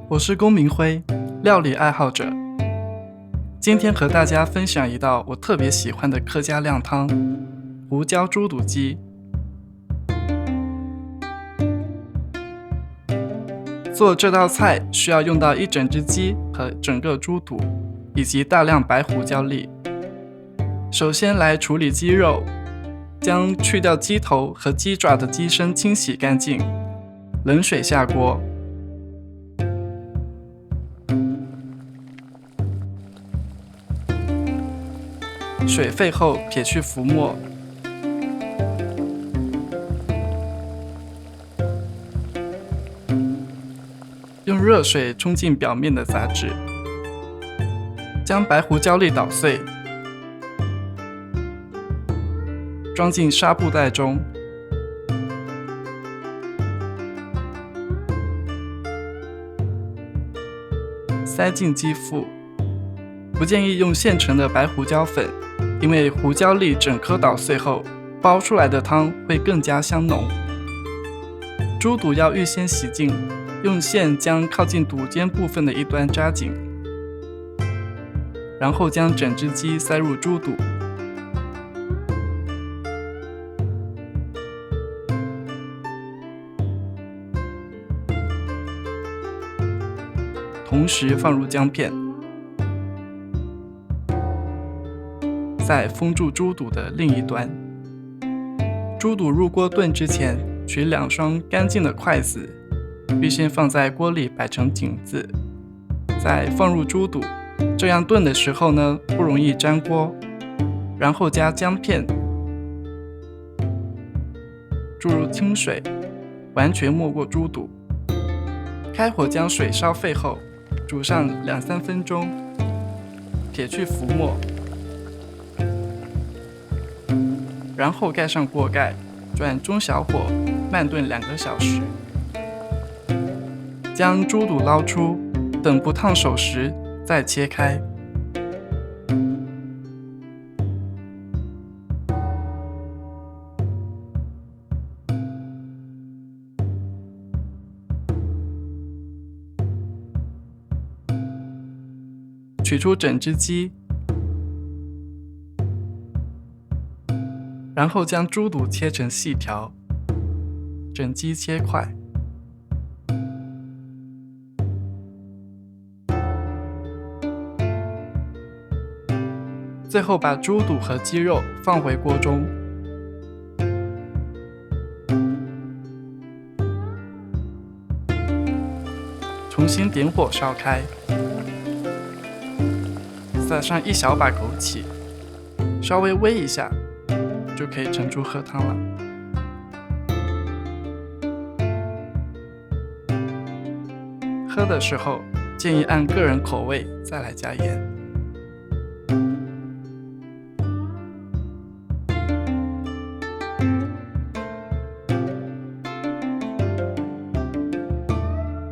我是龚明辉，料理爱好者。今天和大家分享一道我特别喜欢的客家靓汤——胡椒猪肚鸡。做这道菜需要用到一整只鸡和整个猪肚，以及大量白胡椒粒。首先来处理鸡肉，将去掉鸡头和鸡爪的鸡身清洗干净，冷水下锅。水沸后撇去浮沫，用热水冲净表面的杂质，将白胡椒粒捣碎，装进纱布袋中，塞进鸡腹。不建议用现成的白胡椒粉，因为胡椒粒整颗捣碎后，煲出来的汤会更加香浓。猪肚要预先洗净，用线将靠近肚尖部分的一端扎紧，然后将整只鸡塞入猪肚。同时放入姜片，再封住猪肚的另一端。猪肚入锅炖之前，取2双干净的筷子，预先放在锅里摆成井字，再放入猪肚，这样炖的时候呢，不容易粘锅。然后加姜片，注入清水，完全没过猪肚。开火将水烧沸后，煮上2-3分钟，撇去浮沫，然后盖上锅盖，转中小火慢炖2个小时。将猪肚捞出，等不烫手时再切开。取出整只鸡，然后将猪肚切成细条，整鸡切块。最后把猪肚和鸡肉放回锅中，重新点火烧开，撒上1小把枸杞，稍微煨一下，就可以盛出喝汤了。喝的时候建议按个人口味再来加盐。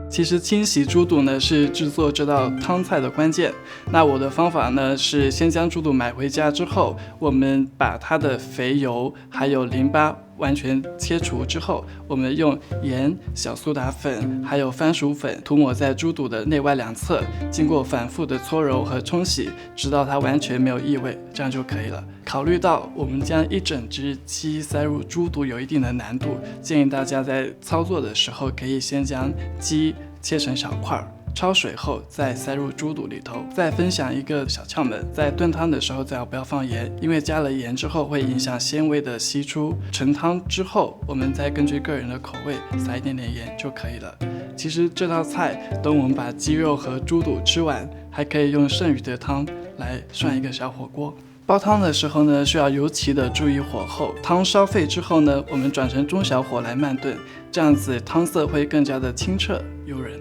其实清洗猪肚呢是制作这道汤菜的关键。那我的方法呢是先将猪肚买回家之后，我们把它的肥油还有淋巴完全切除之后，我们用盐、小苏打粉还有番薯粉涂抹在猪肚的内外两侧，经过反复的搓揉和冲洗，直到它完全没有异味，这样就可以了。考虑到我们将一整只鸡塞入猪肚有一定的难度，建议大家在操作的时候可以先将鸡切成小块，焯水后再塞入猪肚里头。再分享一个小窍门，在炖汤的时候最好不要放盐，因为加了盐之后会影响鲜味的析出。盛汤之后，我们再根据个人的口味撒一点点盐就可以了。其实这道菜等我们把鸡肉和猪肚吃完，还可以用剩余的汤来涮一个小火锅。煲汤的时候呢，需要尤其的注意火候。汤烧沸之后呢，我们转成中小火来慢炖，这样子汤色会更加的清澈诱人。